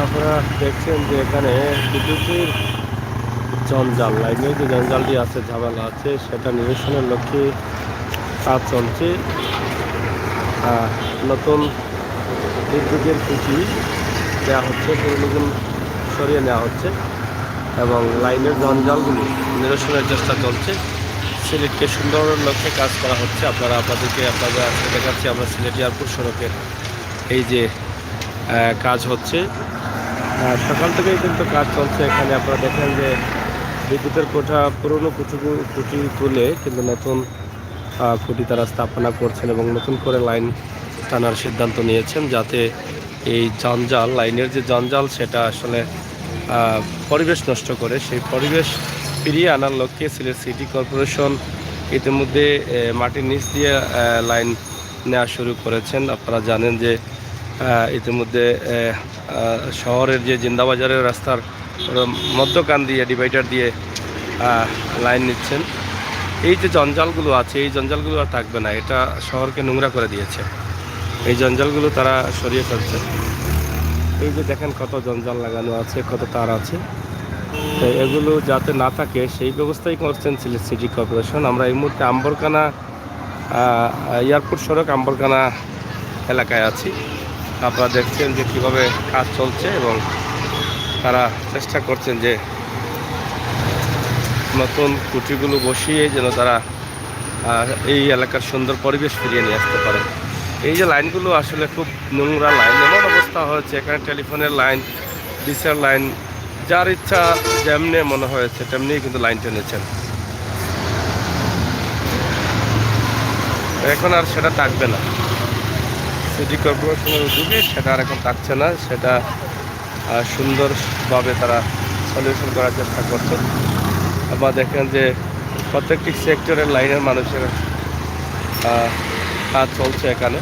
আপনারা দেখছেন যে এখানে বিদ্যুতের জঞ্জাল, লাইনের যে জঞ্জালটি আছে, ঝামেলা আছে, সেটা নিরসনের লক্ষ্যে কাজ চলছে। নতুন বিদ্যুতের খুঁটি দেওয়া হচ্ছে, পুরোনো সরিয়ে নেওয়া হচ্ছে এবং লাইনের জঞ্জালগুলি নিরসনের চেষ্টা চলছে। সিলেটকে সুন্দরের লক্ষ্যে কাজ করা হচ্ছে। আপনাদেরকে আজকে দেখাচ্ছি আমরা সিলেট এয়ারপোর্ট সড়কের এই যে কাজ হচ্ছে। সকাল থেকেই কিন্তু কাজ চলছে এখানে। আপনারা দেখেন যে বিদ্যুতের পুরনো খুঁটি তুলে কিন্তু নতুন খুঁটি তারা স্থাপনা করছেন এবং নতুন করে লাইন টানার সিদ্ধান্ত নিয়েছেন, যাতে এই জঞ্জাল, লাইনের যে জঞ্জাল, সেটা আসলে পরিবেশ নষ্ট করে, সেই পরিবেশ ফিরিয়ে আনার লক্ষ্যে সিলেট সিটি কর্পোরেশন ইতিমধ্যে মাটির নিচ দিয়ে লাইন নেওয়া শুরু করেছেন। আপনারা জানেন যে ইতিমধ্যে শহরের যে জিন্দাবাজারের রাস্তার মধ্যকান দিয়ে ডিভাইডার দিয়ে লাইন নিচ্ছেন। এই যে জঞ্জালগুলো আছে, এই জঞ্জালগুলো আর থাকবে না। এটা শহরকে নোংরা করে দিয়েছে। এই জঞ্জালগুলো তারা সরিয়ে ফেলছে। এই যে দেখেন কত জঞ্জাল লাগানো আছে, কত তার আছে, এগুলো যাতে না থাকে সেই ব্যবস্থাই করছেন সিলেট সিটি কর্পোরেশন। আমরা এই মুহূর্তে আম্বরকানা এয়ারপোর্ট সড়ক আম্বরকানা এলাকায় আছি। আপনারা দেখছেন যে কীভাবে কাজ চলছে এবং তারা চেষ্টা করছেন যে নতুন খুঁটিগুলো বসিয়ে যেন তারা এই এলাকার সুন্দর পরিবেশ ফিরিয়ে নিয়ে আসতে পারে। এই যে লাইনগুলো আসলে খুব নোংরা লাইন, এমন অবস্থা হয়েছে এখানে টেলিফোনের লাইন, ডিসের লাইন, যার ইচ্ছা যেমনি মনে হয়েছে তেমনি কিন্তু লাইন টেনেছেন। এখন আর সেটা থাকবে না। সিটি কর্পোরেশনের উদ্যোগে সেটা আর এখন থাকছে না। সেটা সুন্দরভাবে তারা সলিউশন করার চেষ্টা করছেন। আবার দেখেন যে প্রত্যেকটি সেক্টরের লাইনের মানুষের কাজ চলছে এখানে।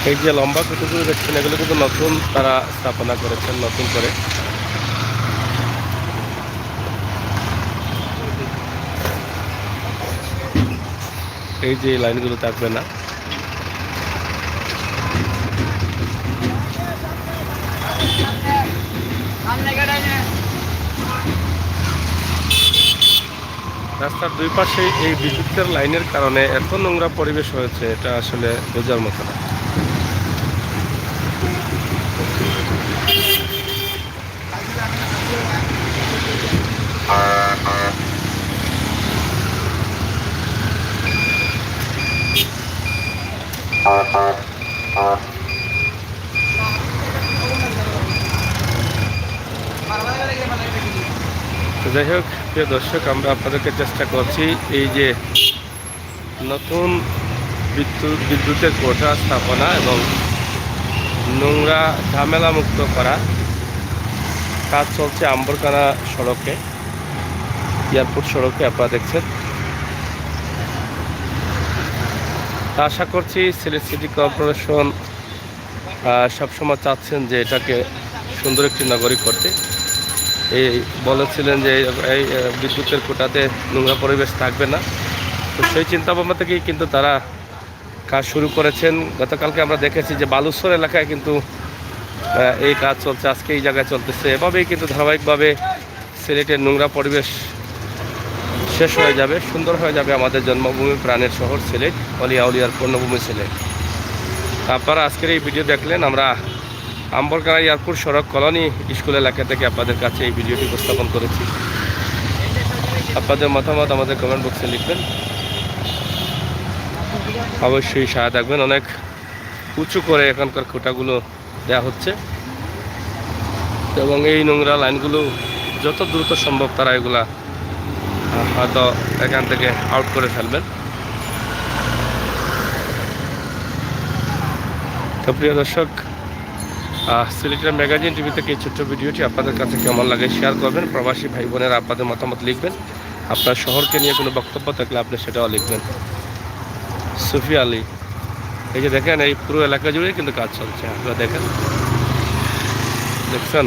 এই যে লম্বা খুঁটিগুলো দেখছেন, এগুলো কিন্তু নতুন তারা স্থাপনা করেছেন নতুন করে। এই যে লাইনগুলো থাকবে না। রাস্তার দুই পাশে এই বিদ্যুতের লাইনের কারণে এত নোংরা পরিবেশ হয়েছে, এটা আসলে বোঝার মতো না। যাই হোক, প্রিয় দর্শক, আমরা আপনাদেরকে চেষ্টা করছি এই যে নতুন বিদ্যুতের কোটা স্থাপনা এবং নোংরা ঝামেলা মুক্ত করা কাজ চলছে আম্বরকানা সড়কে, এয়ারপোর্ট সড়কে। আপনারা দেখছেন। আশা করছি সিলেট সিটি কর্পোরেশন সবসময় চাচ্ছেন যে এটাকে সুন্দর একটি নগরী করতে। এই বলেছিলেন যে এই বিদ্যুতের কোটাতে নোংরা পরিবেশ থাকবে না। তো সেই চিন্তাভাবনা থেকেই কিন্তু তারা কাজ শুরু করেছেন। গতকালকে আমরা দেখেছি যে বালুচর এলাকায় কিন্তু এই কাজ চলছে, আজকে এই জায়গায় চলতেছে। এভাবেই কিন্তু ধারাবাহিকভাবে সিলেটের নোংরা পরিবেশ শেষ হয়ে যাবে, সুন্দর হয়ে যাবে আমাদের জন্মভূমি, প্রাণের শহর সিলেট, অলিয়া উলিয়ার পূর্ণভূমি সিলেট। আপনারা আজকের এই ভিডিও দেখলেন। আমরা আম্বরকানা এয়ারপোর্ট সড়ক কলোনি স্কুল এলাকা থেকে আপনাদের কাছে এই ভিডিওটি উপস্থাপন করেছি। আপনাদের মতামত আমাদের কমেন্ট বক্সে লিখবেন। অবশ্যই সাথে থাকবেন। অনেক উঁচু করে এখানকার খুঁটাগুলো দেওয়া হচ্ছে এবং এই নোংরা লাইনগুলো যত দ্রুত সম্ভব তারা এগুলা হয়তো এখান থেকে আউট করে ফেলবেন। তো প্রিয় দর্শক, সিলেটের ম্যাগাজিন টিভি থেকে এই ছোট্ট ভিডিওটি আপনাদের কাছে কেমন লাগে শেয়ার করবেন। প্রবাসী ভাই বোনেরা আপনাদের মতামত লিখবেন। আপনার শহরকে নিয়ে কোনো বক্তব্য থাকলে আপনি সেটাও লিখবেন। সুফি আলী, এই যে দেখেন এই পুরো এলাকা জুড়ে কিন্তু কাজ চলছে। আপনারা দেখেন, দেখছেন।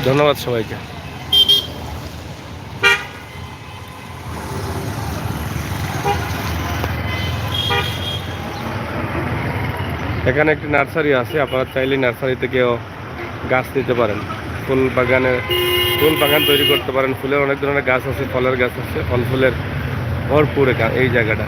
ধন্যবাদ সবাইকে। এখানে একটি নার্সারি আছে, আপনারা চাইলে নার্সারি থেকেও গাছ নিতে পারেন। ফুল বাগান তৈরি করতে পারেন। ফুলের অনেক ধরনের গাছ আছে, ফলের গাছ আছে, ফল ফুলের ভরপুর এই জায়গাটা।